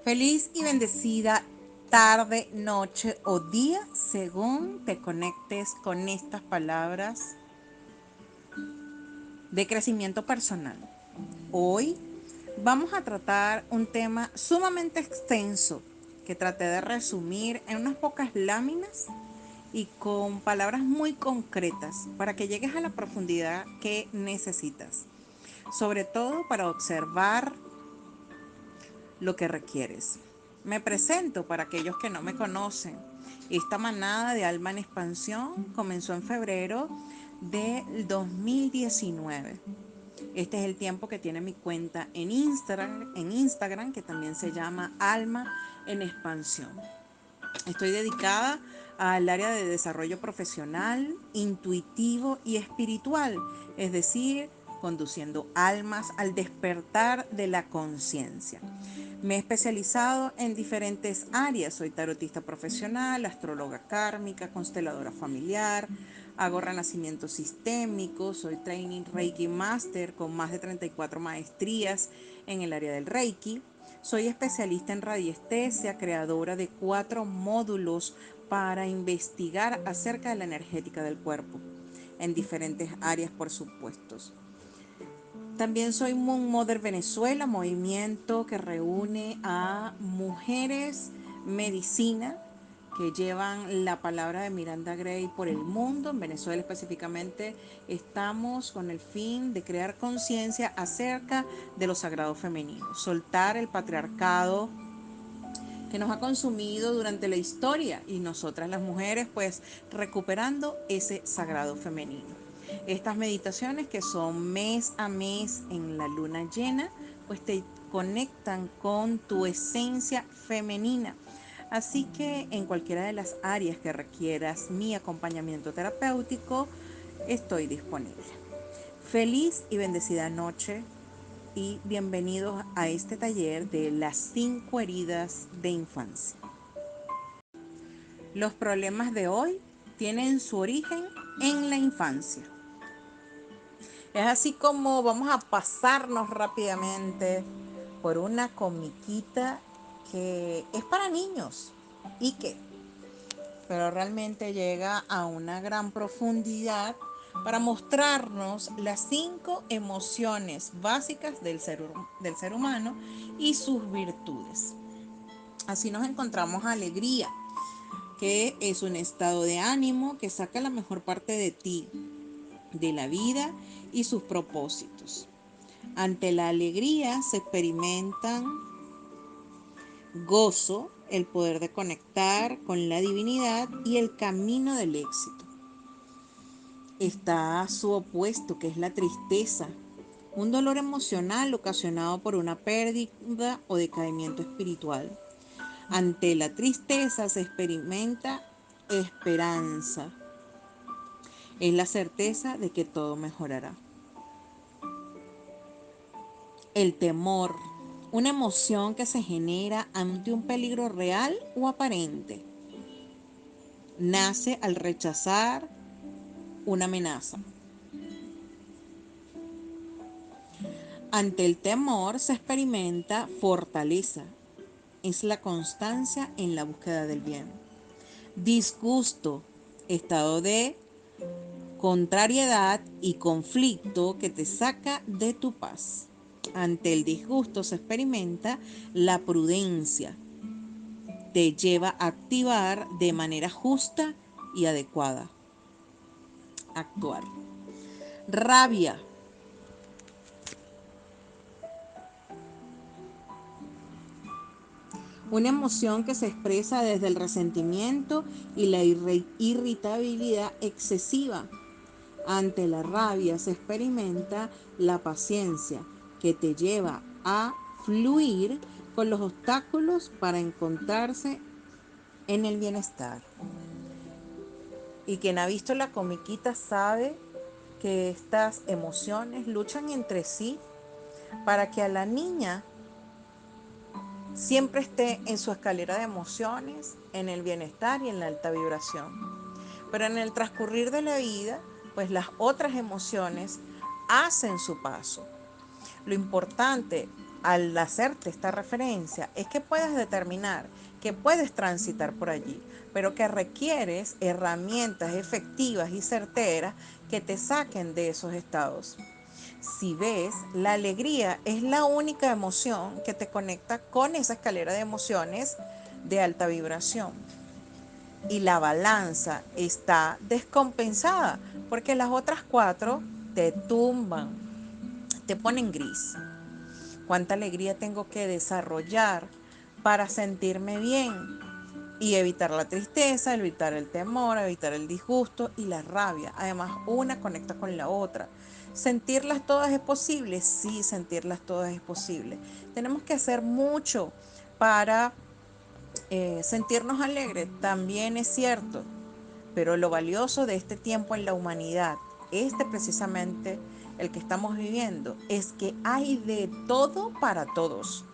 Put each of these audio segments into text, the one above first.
Feliz y bendecida tarde, noche o día según te conectes con estas palabras de crecimiento personal. Hoy vamos a tratar un tema sumamente extenso que traté de resumir en unas pocas láminas y con palabras muy concretas para que llegues a la profundidad que necesitas, sobre todo para observar lo que requieres. Me presento para aquellos que no me conocen. Esta manada de Alma en Expansión comenzó en febrero del 2019. Este es el tiempo que tiene mi cuenta en Instagram, que también se llama Alma en Expansión. Estoy dedicada al área de desarrollo profesional, intuitivo y espiritual, es decir, conduciendo almas al despertar de la conciencia. Me he especializado en diferentes áreas. Soy tarotista profesional, astróloga kármica, consteladora familiar, hago renacimiento sistémico, soy training Reiki Master con más de 34 maestrías en el área del Reiki. Soy especialista en radiestesia, creadora de 4 módulos para investigar acerca de la energética del cuerpo, en diferentes áreas, por supuesto. También soy Moon Mother Venezuela, movimiento que reúne a mujeres medicina que llevan la palabra de Miranda Gray por el mundo. En Venezuela específicamente estamos con el fin de crear conciencia acerca de lo sagrado femenino, soltar el patriarcado que nos ha consumido durante la historia y nosotras las mujeres pues recuperando ese sagrado femenino. Estas meditaciones que son mes a mes en la luna llena pues te conectan con tu esencia femenina. Así que en cualquiera de las áreas que requieras mi acompañamiento terapéutico, estoy disponible. Feliz y bendecida noche y bienvenidos a este taller de las 5 heridas de infancia. Los problemas de hoy tienen su origen en la infancia. Es así como vamos a pasarnos rápidamente por una comiquita que es para niños y pero realmente llega a una gran profundidad para mostrarnos las 5 emociones básicas del ser humano y sus virtudes. Así nos encontramos alegría, que es un estado de ánimo que saca la mejor parte de ti, de la vida y sus propósitos. Ante la alegría se experimentan gozo, el poder de conectar con la divinidad y el camino del éxito. Está su opuesto, que es la tristeza, un dolor emocional ocasionado por una pérdida o decaimiento espiritual. Ante la tristeza se experimenta esperanza, es la certeza de que todo mejorará. El temor, una emoción que se genera ante un peligro real o aparente. Nace al rechazar una amenaza. Ante el temor se experimenta fortaleza. Es la constancia en la búsqueda del bien. Disgusto, estado de contrariedad y conflicto que te saca de tu paz. Ante el disgusto se experimenta la prudencia. Te lleva a activar de manera justa y adecuada. Actuar. Rabia. Una emoción que se expresa desde el resentimiento y la irritabilidad excesiva. Ante la rabia se experimenta la paciencia que te lleva a fluir con los obstáculos para encontrarse en el bienestar. Y quien ha visto la comiquita sabe que estas emociones luchan entre sí para que a la niña siempre esté en su escalera de emociones, en el bienestar y en la alta vibración. Pero en el transcurrir de la vida, pues las otras emociones hacen su paso. Lo importante al hacerte esta referencia es que puedes determinar que puedes transitar por allí, pero que requieres herramientas efectivas y certeras que te saquen de esos estados. Si ves, la alegría es la única emoción que te conecta con esa escalera de emociones de alta vibración. Y la balanza está descompensada porque las otras cuatro te tumban, te ponen gris. ¿Cuánta alegría tengo que desarrollar para sentirme bien? Y evitar la tristeza, evitar el temor, evitar el disgusto y la rabia. Además, una conecta con la otra. ¿Sentirlas todas es posible? Sí, sentirlas todas es posible. Tenemos que hacer mucho para sentirnos alegres, también es cierto. Pero lo valioso de este tiempo en la humanidad, este precisamente el que estamos viviendo, es que hay de todo para todos.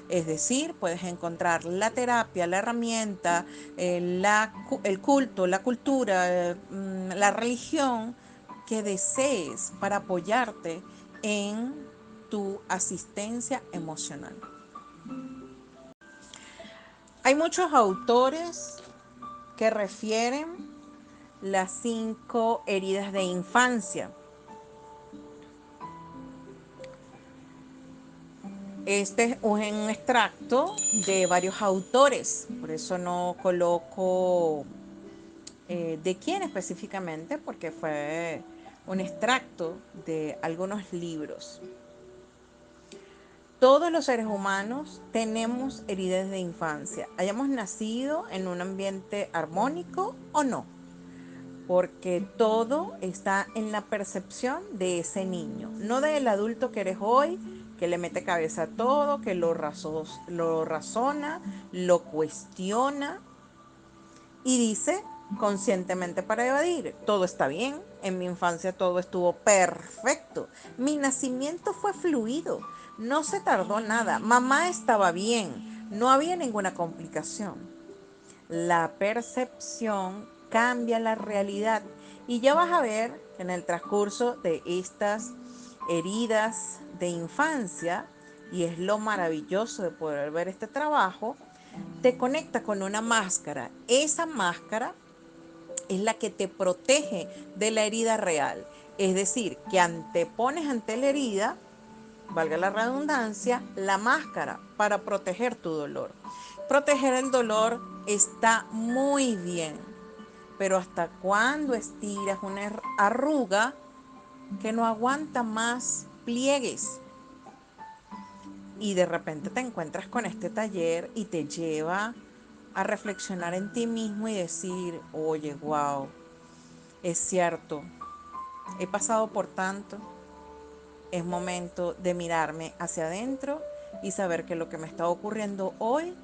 Es decir, puedes encontrar la terapia, la herramienta, el culto, la cultura, la religión que desees para apoyarte en tu asistencia emocional. Hay muchos autores que refieren las 5 heridas de infancia. Este es un extracto de varios autores, por eso no coloco de quién específicamente, porque fue un extracto de algunos libros. Todos los seres humanos tenemos heridas de infancia, hayamos nacido en un ambiente armónico o no, porque todo está en la percepción de ese niño, no del adulto que eres hoy, que le mete cabeza a todo, que lo razona, lo cuestiona y dice conscientemente para evadir, todo está bien, en mi infancia todo estuvo perfecto, mi nacimiento fue fluido, no se tardó nada, mamá estaba bien, no había ninguna complicación. La percepción cambia la realidad y ya vas a ver que en el transcurso de estas heridas de infancia, y es lo maravilloso de poder ver este trabajo, te conecta con una máscara. Esa máscara es la que te protege de la herida real. Es decir, que antepones ante la herida, valga la redundancia, la máscara para proteger tu dolor. Proteger el dolor está muy bien, pero ¿hasta cuándo estiras una arruga que no aguanta más pliegues? Y de repente te encuentras con este taller y te lleva a reflexionar en ti mismo y decir, oye, wow, es cierto, he pasado por tanto, es momento de mirarme hacia adentro y saber que lo que me está ocurriendo hoy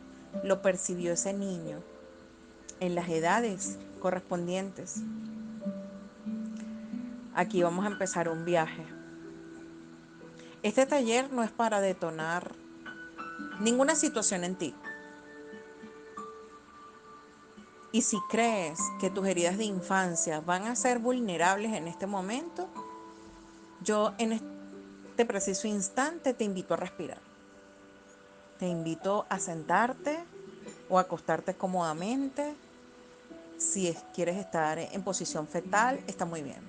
lo percibió ese niño en las edades correspondientes. Aquí vamos a empezar un viaje. Este taller no es para detonar ninguna situación en ti. Y si crees que tus heridas de infancia van a ser vulnerables en este momento, yo en este preciso instante te invito a respirar. Te invito a sentarte o acostarte cómodamente. Si quieres estar en posición fetal, está muy bien.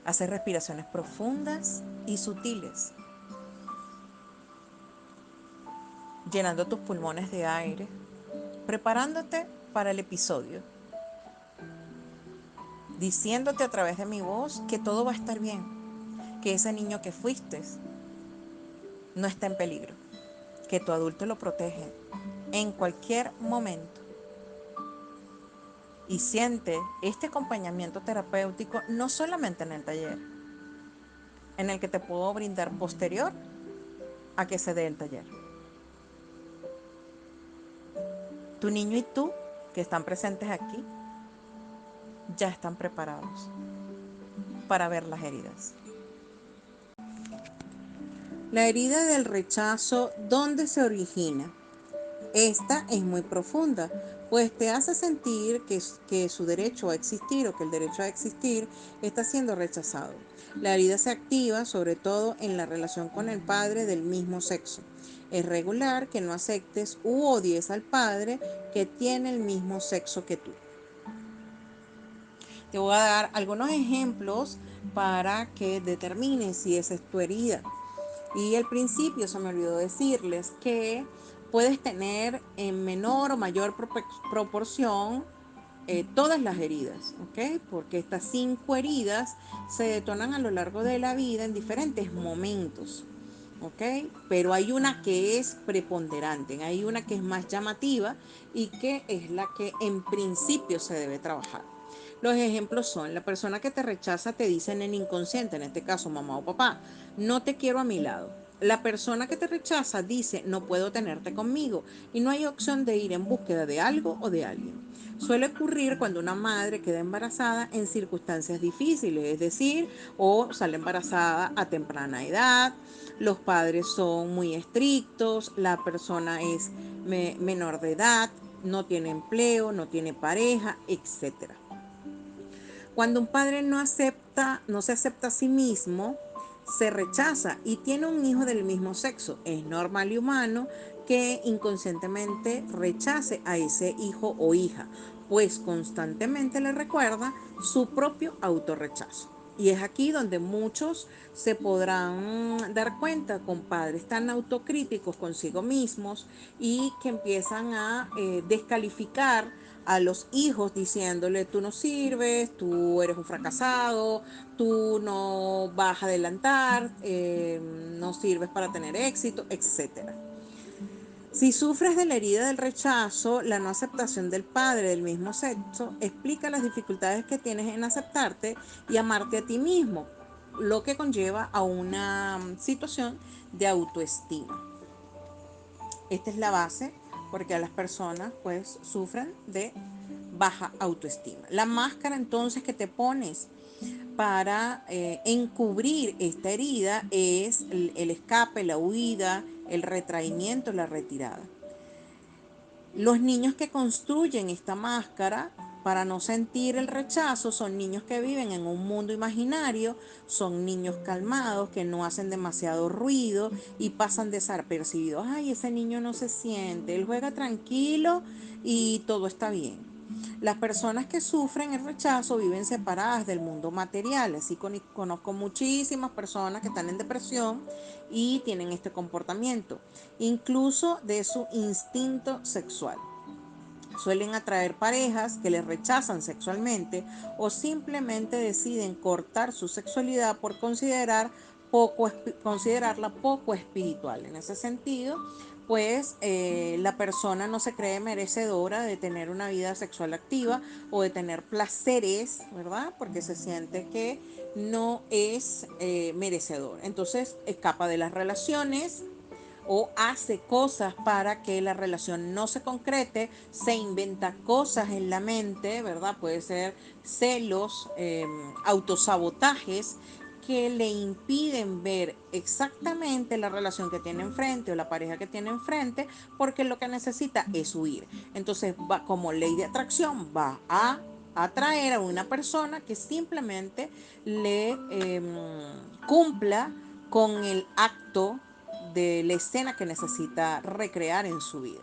Hacer respiraciones profundas y sutiles, llenando tus pulmones de aire, preparándote para el episodio, diciéndote a través de mi voz que todo va a estar bien, que ese niño que fuiste no está en peligro, que tu adulto lo protege en cualquier momento. Y siente este acompañamiento terapéutico no solamente en el taller, en el que te puedo brindar posterior a que se dé el taller. Tu niño y tú, que están presentes aquí, ya están preparados para ver las heridas. La herida del rechazo, ¿dónde se origina? Esta es muy profunda pues te hace sentir que su derecho a existir o que el derecho a existir está siendo rechazado. La herida se activa sobre todo en la relación con el padre del mismo sexo. Es regular que no aceptes u odies al padre que tiene el mismo sexo que tú. Te voy a dar algunos ejemplos para que determines si esa es tu herida. Y al principio se me olvidó decirles que puedes tener en menor o mayor proporción todas las heridas, ¿ok? Porque estas 5 heridas se detonan a lo largo de la vida en diferentes momentos, ¿ok? Pero hay una que es preponderante, hay una que es más llamativa y que es la que en principio se debe trabajar. Los ejemplos son, la persona que te rechaza te dice en el inconsciente, en este caso mamá o papá, no te quiero a mi lado. La persona que te rechaza dice, no puedo tenerte conmigo y no hay opción de ir en búsqueda de algo o de alguien. Suele ocurrir cuando una madre queda embarazada en circunstancias difíciles, es decir, o sale embarazada a temprana edad, los padres son muy estrictos, la persona es menor de edad, no tiene empleo, no tiene pareja, etcétera. Cuando un padre no se acepta a sí mismo, se rechaza y tiene un hijo del mismo sexo. Es normal y humano que inconscientemente rechace a ese hijo o hija, pues constantemente le recuerda su propio autorrechazo. Y es aquí donde muchos se podrán dar cuenta con padres tan autocríticos consigo mismos y que empiezan a descalificar a los hijos diciéndole tú no sirves, tú eres un fracasado, tú no vas a adelantar, no sirves para tener éxito, etcétera. Si sufres de la herida del rechazo, la no aceptación del padre del mismo sexo explica las dificultades que tienes en aceptarte y amarte a ti mismo, lo que conlleva a una situación de autoestima. Esta es la base porque las personas pues sufren de baja autoestima. La máscara entonces que te pones para encubrir esta herida es el escape, la huida, el retraimiento, la retirada. Los niños que construyen esta máscara para no sentir el rechazo son niños que viven en un mundo imaginario, son niños calmados que no hacen demasiado ruido y pasan desapercibidos. Ay, ese niño no se siente, él juega tranquilo y todo está bien. Las personas que sufren el rechazo viven separadas del mundo material. Así conozco muchísimas personas que están en depresión y tienen este comportamiento, incluso de su instinto sexual. Suelen atraer parejas que les rechazan sexualmente o simplemente deciden cortar su sexualidad por considerarla poco espiritual. En ese sentido, pues la persona no se cree merecedora de tener una vida sexual activa o de tener placeres, ¿verdad? Porque se siente que no es merecedor. Entonces escapa de las relaciones o hace cosas para que la relación no se concrete, se inventa cosas en la mente, ¿verdad? Puede ser celos, autosabotajes que le impiden ver exactamente la relación que tiene enfrente o la pareja que tiene enfrente, porque lo que necesita es huir. Entonces, va como ley de atracción, va a atraer a una persona que simplemente le cumpla con el acto de la escena que necesita recrear en su vida.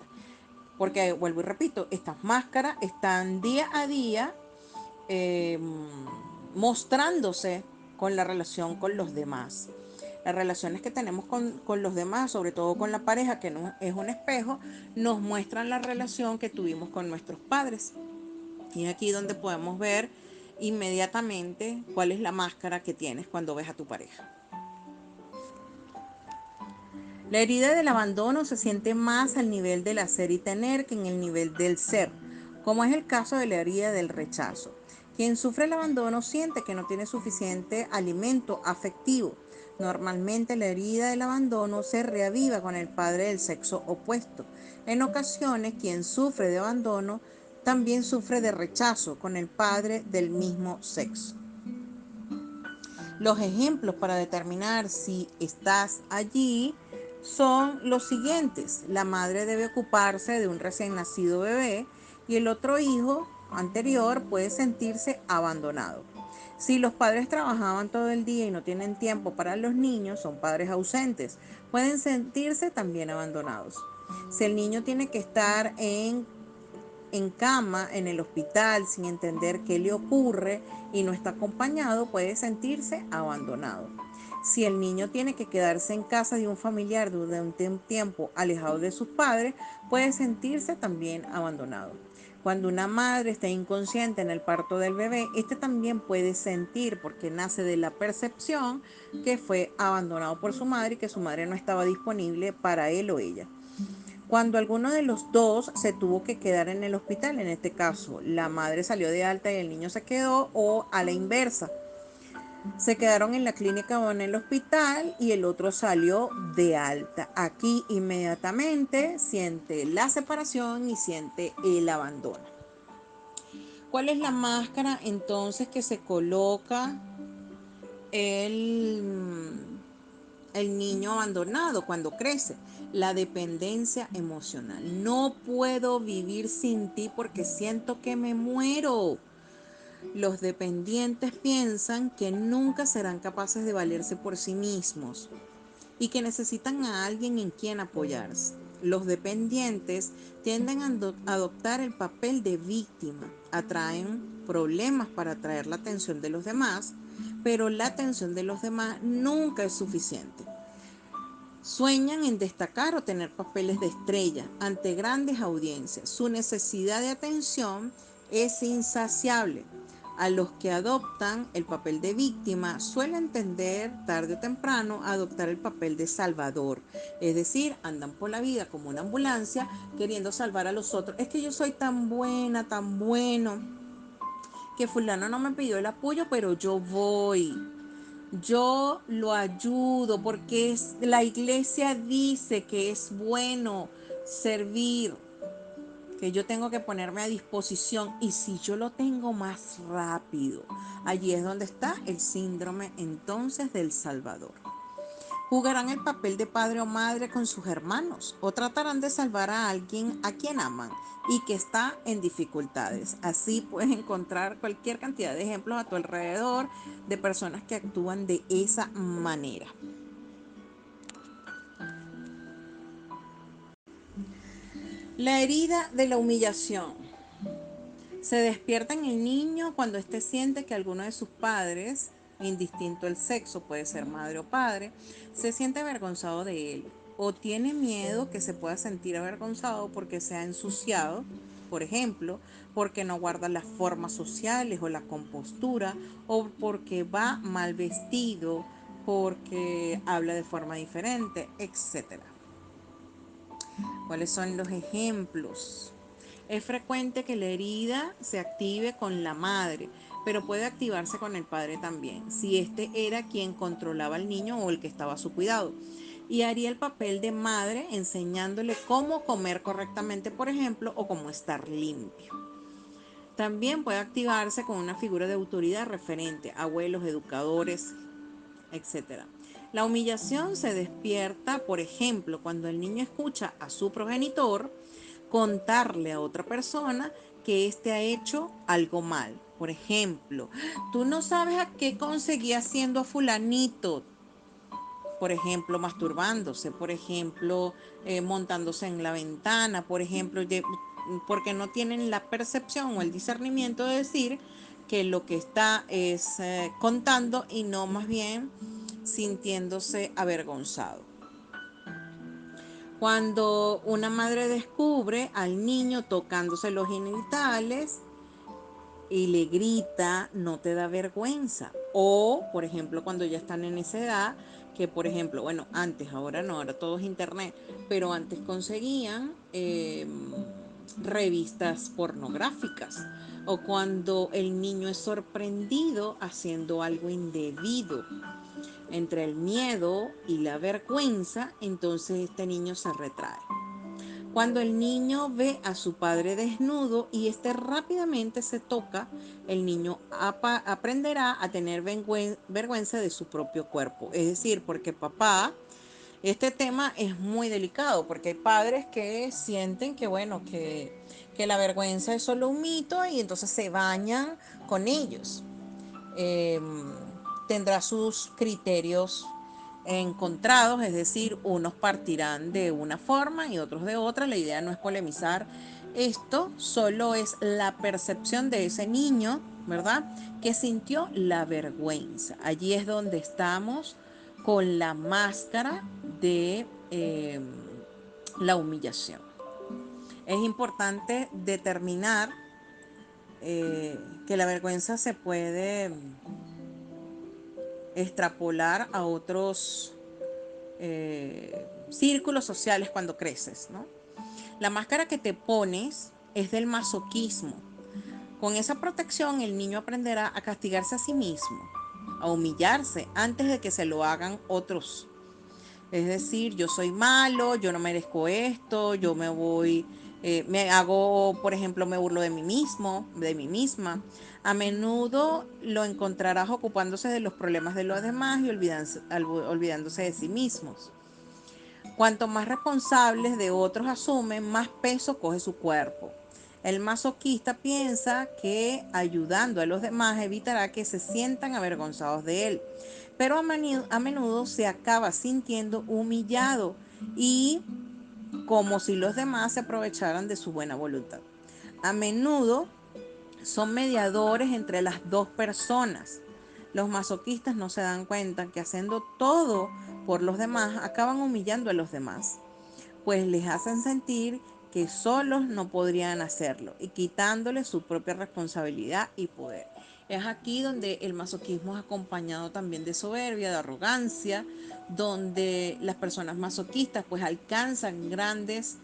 Porque, vuelvo y repito, estas máscaras están día a día eh, mostrándose con la relación con los demás. Las relaciones que tenemos con los demás, sobre todo con la pareja, que no es un espejo, nos muestran la relación que tuvimos con nuestros padres. Y es aquí donde podemos ver inmediatamente cuál es la máscara que tienes cuando ves a tu pareja. La herida del abandono se siente más al nivel del hacer y tener que en el nivel del ser, como es el caso de la herida del rechazo. Quien sufre el abandono siente que no tiene suficiente alimento afectivo. Normalmente la herida del abandono se reaviva con el padre del sexo opuesto. En ocasiones, quien sufre de abandono también sufre de rechazo con el padre del mismo sexo. Los ejemplos para determinar si estás allí son los siguientes. La madre debe ocuparse de un recién nacido bebé y el otro hijo anterior puede sentirse abandonado. Si los padres trabajaban todo el día y no tienen tiempo para los niños, son padres ausentes, pueden sentirse también abandonados. Si el niño tiene que estar en cama en el hospital sin entender qué le ocurre y no está acompañado, puede sentirse abandonado. Si el niño tiene que quedarse en casa de un familiar durante un tiempo alejado de sus padres, puede sentirse también abandonado. Cuando una madre está inconsciente en el parto del bebé, este también puede sentir, porque nace de la percepción que fue abandonado por su madre y que su madre no estaba disponible para él o ella. Cuando alguno de los dos se tuvo que quedar en el hospital, en este caso la madre salió de alta y el niño se quedó, o a la inversa, se quedaron en la clínica o en el hospital y el otro salió de alta. Aquí inmediatamente siente la separación y siente el abandono. ¿Cuál es la máscara entonces que se coloca el, el niño abandonado cuando crece? La dependencia emocional. No puedo vivir sin ti porque siento que me muero. Los dependientes piensan que nunca serán capaces de valerse por sí mismos y que necesitan a alguien en quien apoyarse. Los dependientes tienden a adoptar el papel de víctima, atraen problemas para atraer la atención de los demás, pero la atención de los demás nunca es suficiente. Sueñan en destacar o tener papeles de estrella ante grandes audiencias. Su necesidad de atención es insaciable. A los que adoptan el papel de víctima suelen tender tarde o temprano a adoptar el papel de salvador. Es decir, andan por la vida como una ambulancia queriendo salvar a los otros. Es que yo soy tan buena, tan bueno, que fulano no me pidió el apoyo, pero yo voy. Yo lo ayudo porque la iglesia dice que es bueno servir, que yo tengo que ponerme a disposición y si yo lo tengo más rápido, allí es donde está el síndrome entonces del Salvador. Jugarán el papel de padre o madre con sus hermanos o tratarán de salvar a alguien a quien aman y que está en dificultades. Así puedes encontrar cualquier cantidad de ejemplos a tu alrededor de personas que actúan de esa manera. La herida de la humillación. Se despierta en el niño cuando éste siente que alguno de sus padres, indistinto el sexo, puede ser madre o padre, se siente avergonzado de él o tiene miedo que se pueda sentir avergonzado porque se ha ensuciado, por ejemplo, porque no guarda las formas sociales o la compostura o porque va mal vestido, porque habla de forma diferente, etcétera. ¿Cuáles son los ejemplos? Es frecuente que la herida se active con la madre, pero puede activarse con el padre también, si este era quien controlaba al niño o el que estaba a su cuidado. Y haría el papel de madre enseñándole cómo comer correctamente, por ejemplo, o cómo estar limpio. También puede activarse con una figura de autoridad referente, abuelos, educadores, etcétera. La humillación se despierta, por ejemplo, cuando el niño escucha a su progenitor contarle a otra persona que éste ha hecho algo mal. Por ejemplo, tú no sabes a qué conseguí haciendo a fulanito. Por ejemplo, masturbándose, por ejemplo, montándose en la ventana, por ejemplo, porque no tienen la percepción o el discernimiento de decir que lo que está es contando y no más bien sintiéndose avergonzado. Cuando una madre descubre al niño tocándose los genitales y le grita, no te da vergüenza. O, por ejemplo, cuando ya están en esa edad, que por ejemplo, bueno, antes, ahora no, ahora todo es internet, pero antes conseguían revistas pornográficas. O cuando el niño es sorprendido haciendo algo indebido. Entre el miedo y la vergüenza, entonces este niño se retrae. Cuando el niño ve a su padre desnudo y este rápidamente se toca, el niño aprenderá a tener vergüenza de su propio cuerpo. Es decir, porque papá, este tema es muy delicado, porque hay padres que sienten que, bueno, que que la vergüenza es solo un mito y entonces se bañan con ellos. Eh, Tendrá sus criterios encontrados, es decir, unos partirán de una forma y otros de otra. La idea no es polemizar esto, solo es la percepción de ese niño, ¿verdad? Que sintió la vergüenza. Allí es donde estamos con la máscara de la humillación. Es importante determinar que la vergüenza se puede extrapolar a otros círculos sociales cuando creces, ¿no? La máscara que te pones es del masoquismo. Con esa protección el niño aprenderá a castigarse a sí mismo, a humillarse antes de que se lo hagan otros. Es decir, yo soy malo, yo no merezco esto, yo me voy, me hago, por ejemplo, me burlo de mí mismo, de mí misma. A menudo lo encontrarás ocupándose de los problemas de los demás y olvidándose de sí mismos. Cuanto más responsables de otros asumen, más peso coge su cuerpo. El masoquista piensa que ayudando a los demás evitará que se sientan avergonzados de él, pero a menudo se acaba sintiendo humillado y como si los demás se aprovecharan de su buena voluntad. A menudo son mediadores entre las dos personas. Los masoquistas no se dan cuenta que haciendo todo por los demás acaban humillando a los demás, pues les hacen sentir que solos no podrían hacerlo y quitándoles su propia responsabilidad y poder. Es aquí donde el masoquismo es acompañado también de soberbia, de arrogancia, donde las personas masoquistas pues alcanzan grandes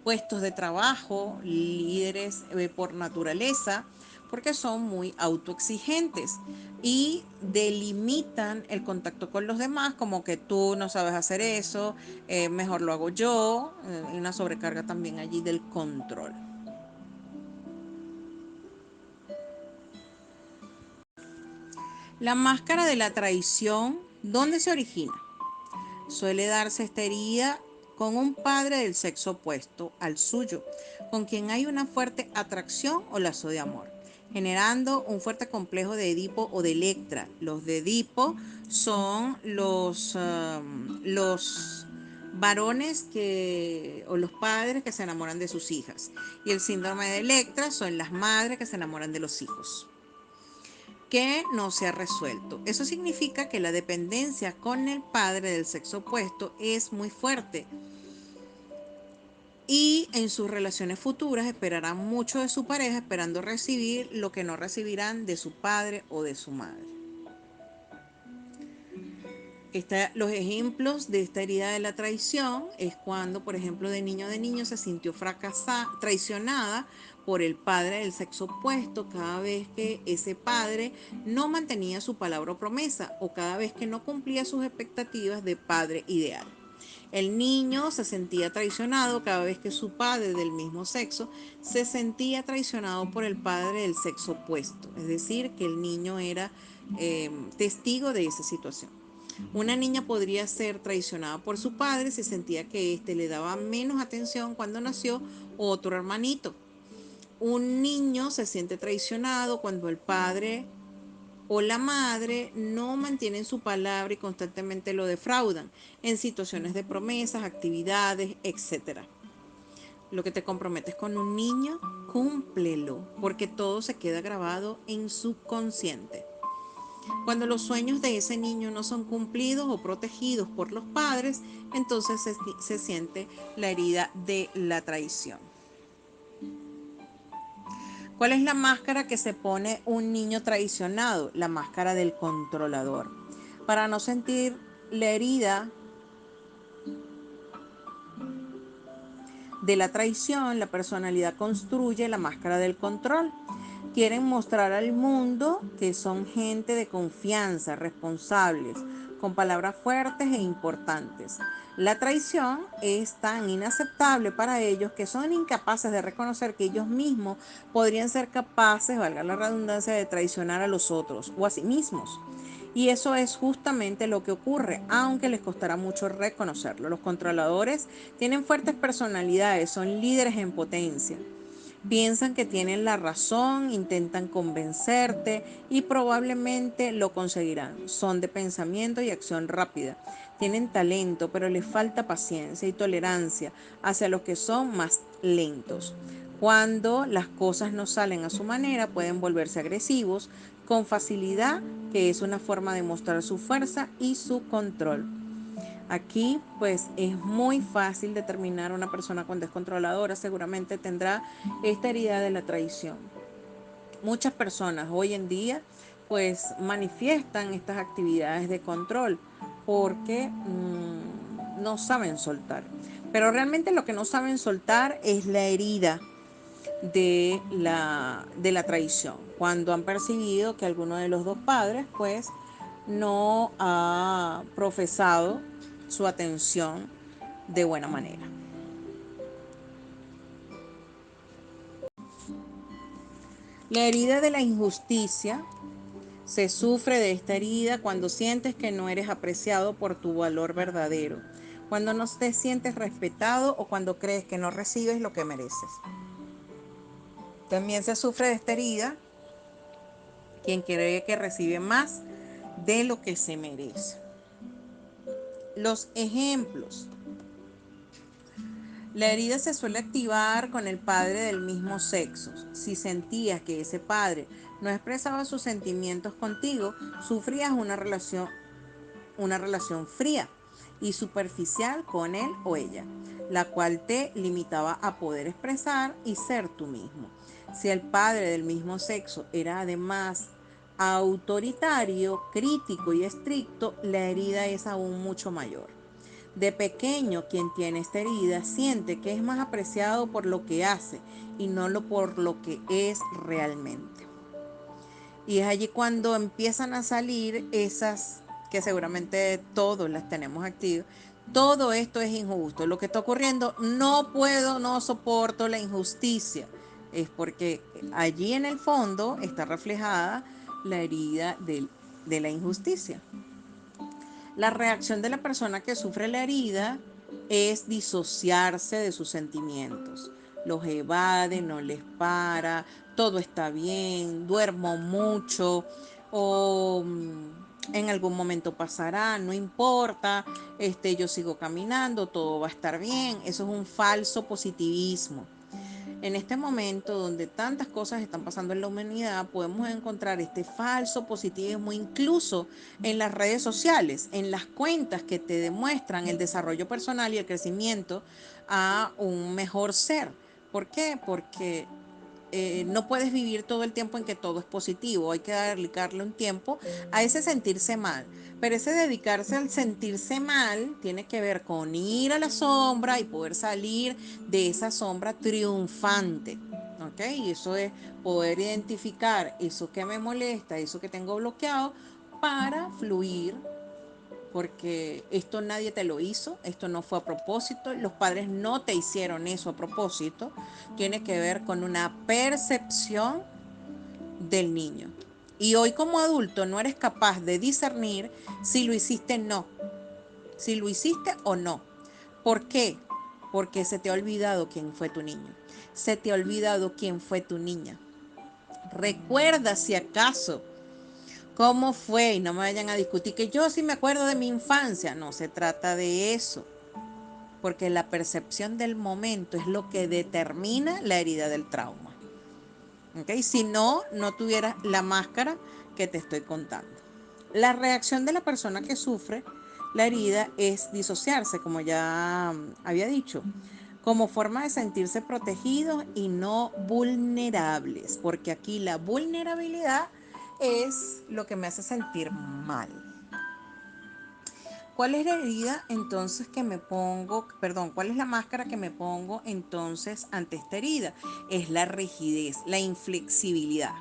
puestos de trabajo, líderes por naturaleza, porque son muy autoexigentes y delimitan el contacto con los demás, como que tú no sabes hacer eso, mejor lo hago yo, y una sobrecarga también allí del control. La máscara de la traición, ¿dónde se origina? Suele darse esta herida con un padre del sexo opuesto al suyo, con quien hay una fuerte atracción o lazo de amor, generando un fuerte complejo de Edipo o de Electra. Los de Edipo son los varones o los padres que se enamoran de sus hijas. Y el síndrome de Electra son las madres que se enamoran de los hijos que no se ha resuelto. Eso significa que la dependencia con el padre del sexo opuesto es muy fuerte y en sus relaciones futuras esperarán mucho de su pareja esperando recibir lo que no recibirán de su padre o de su madre. Los ejemplos de esta herida de la traición es cuando, por ejemplo, de niño se sintió fracasada, traicionada por el padre del sexo opuesto cada vez que ese padre no mantenía su palabra o promesa o cada vez que no cumplía sus expectativas de padre ideal. El niño se sentía traicionado cada vez que su padre del mismo sexo se sentía traicionado por el padre del sexo opuesto, es decir, que el niño era testigo de esa situación. Una niña podría ser traicionada por su padre si sentía que éste le daba menos atención cuando nació otro hermanito. Un niño se siente traicionado cuando el padre o la madre no mantienen su palabra y constantemente lo defraudan en situaciones de promesas, actividades, etcétera. Lo que te comprometes con un niño, cúmplelo, porque todo se queda grabado en su consciente. Cuando los sueños de ese niño no son cumplidos o protegidos por los padres, entonces se siente la herida de la traición. ¿Cuál es la máscara que se pone un niño traicionado? La máscara del controlador. Para no sentir la herida de la traición, la personalidad construye la máscara del control. Quieren mostrar al mundo que son gente de confianza, responsables, con palabras fuertes e importantes. La traición es tan inaceptable para ellos que son incapaces de reconocer que ellos mismos podrían ser capaces, valga la redundancia, de traicionar a los otros o a sí mismos. Y eso es justamente lo que ocurre, aunque les costará mucho reconocerlo. Los controladores tienen fuertes personalidades, son líderes en potencia. Piensan que tienen la razón, intentan convencerte y probablemente lo conseguirán. Son de pensamiento y acción rápida. Tienen talento, pero les falta paciencia y tolerancia hacia los que son más lentos. Cuando las cosas no salen a su manera, pueden volverse agresivos con facilidad, que es una forma de mostrar su fuerza y su control. Aquí pues es muy fácil determinar una persona con descontroladora, seguramente tendrá esta herida de la traición. Muchas personas hoy en día pues manifiestan estas actividades de control porque no saben soltar. Pero realmente lo que no saben soltar es la herida de la traición, cuando han percibido que alguno de los dos padres pues no ha profesado su atención de buena manera. La herida de la injusticia, se sufre de esta herida cuando sientes que no eres apreciado por tu valor verdadero, cuando no te sientes respetado o cuando crees que no recibes lo que mereces. También se sufre de esta herida quien cree que recibe más de lo que se merece. Los ejemplos. La herida se suele activar con el padre del mismo sexo. Si sentías que ese padre no expresaba sus sentimientos contigo, sufrías una relación fría y superficial con él o ella, la cual te limitaba a poder expresar y ser tú mismo. Si el padre del mismo sexo era además autoritario, crítico y estricto, la herida es aún mucho mayor. De pequeño, quien tiene esta herida siente que es más apreciado por lo que hace y no por lo que es realmente. Y es allí cuando empiezan a salir esas que seguramente todos las tenemos activas. Todo esto es injusto. Lo que está ocurriendo, no puedo, no soporto la injusticia. Es porque allí en el fondo está reflejada la herida de la injusticia. La reacción de la persona que sufre la herida es disociarse de sus sentimientos. Los evade, no les para, todo está bien, duermo mucho o en algún momento pasará, no importa, yo sigo caminando, todo va a estar bien. Eso es un falso positivismo. En este momento donde tantas cosas están pasando en la humanidad, podemos encontrar este falso positivismo incluso en las redes sociales, en las cuentas que te demuestran el desarrollo personal y el crecimiento a un mejor ser. ¿Por qué? Porque no puedes vivir todo el tiempo en que todo es positivo, hay que dedicarle un tiempo a ese sentirse mal. Pero ese dedicarse al sentirse mal tiene que ver con ir a la sombra y poder salir de esa sombra triunfante. ¿Ok? Y eso es poder identificar eso que me molesta, eso que tengo bloqueado, para fluir, porque esto nadie te lo hizo, esto no fue a propósito, los padres no te hicieron eso a propósito, tiene que ver con una percepción del niño. Y hoy como adulto no eres capaz de discernir si lo hiciste o no, si lo hiciste o no. ¿Por qué? Porque se te ha olvidado quién fue tu niño, se te ha olvidado quién fue tu niña. Recuerda si acaso cómo fue, y no me vayan a discutir que yo sí me acuerdo de mi infancia. No se trata de eso, porque la percepción del momento es lo que determina la herida del trauma. ¿Okay? Si no, no tuvieras la máscara que te estoy contando. La reacción de la persona que sufre la herida es disociarse, como ya había dicho, como forma de sentirse protegidos y no vulnerables, porque aquí la vulnerabilidad es lo que me hace sentir mal. ¿Cuál es la herida entonces que me pongo, perdón, cuál es la máscara que me pongo entonces ante esta herida? Es la rigidez, la inflexibilidad.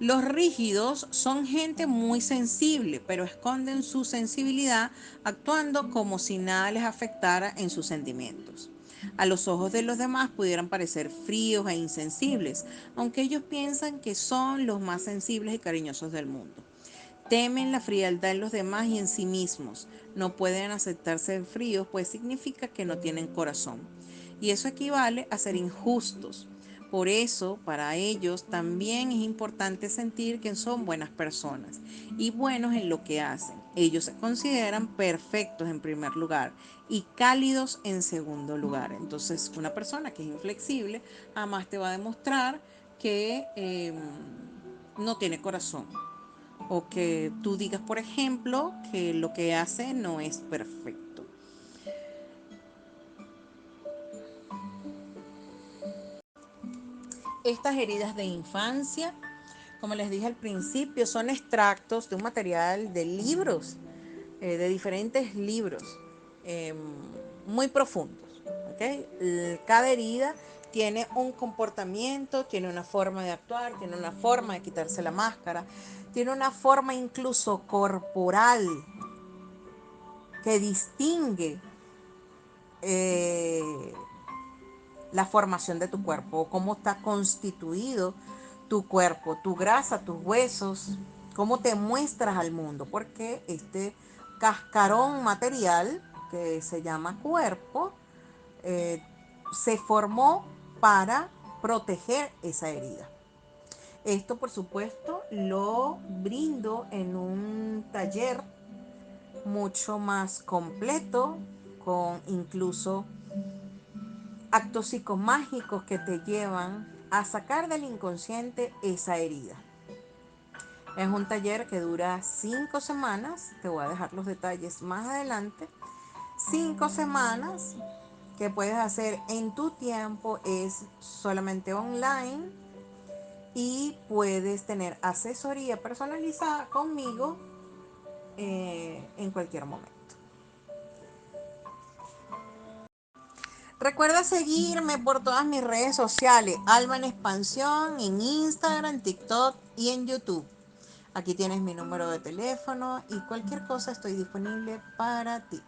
Los rígidos son gente muy sensible, pero esconden su sensibilidad actuando como si nada les afectara en sus sentimientos. A los ojos de los demás pudieran parecer fríos e insensibles, aunque ellos piensan que son los más sensibles y cariñosos del mundo. Temen la frialdad en los demás y en sí mismos. No pueden aceptarse fríos, pues significa que no tienen corazón. Y eso equivale a ser injustos, Por eso, para ellos también es importante sentir que son buenas personas y buenos en lo que hacen. Ellos se consideran perfectos en primer lugar y cálidos en segundo lugar. Entonces, una persona que es inflexible jamás te va a demostrar que no tiene corazón o que tú digas, por ejemplo, que lo que hace no es perfecto. Estas heridas de infancia, como les dije al principio, son extractos de un material de libros, de diferentes libros, eh, muy profundos. ¿Okay? Cada herida tiene un comportamiento, tiene una forma de actuar, tiene una forma de quitarse la máscara, tiene una forma incluso corporal que distingue eh, la formación de tu cuerpo, cómo está constituido tu cuerpo, tu grasa, tus huesos, cómo te muestras al mundo, porque este cascarón material que se llama cuerpo eh, se formó para proteger esa herida. Esto, por supuesto, lo brindo en un taller mucho más completo, con incluso actos psicomágicos que te llevan a sacar del inconsciente esa herida. Es un taller que dura 5 semanas, te voy a dejar los detalles más adelante. 5 semanas que puedes hacer en tu tiempo, es solamente online y puedes tener asesoría personalizada conmigo en cualquier momento. Recuerda seguirme por todas mis redes sociales, Alma en Expansión, en Instagram, TikTok y en YouTube. Aquí tienes mi número de teléfono y cualquier cosa estoy disponible para ti.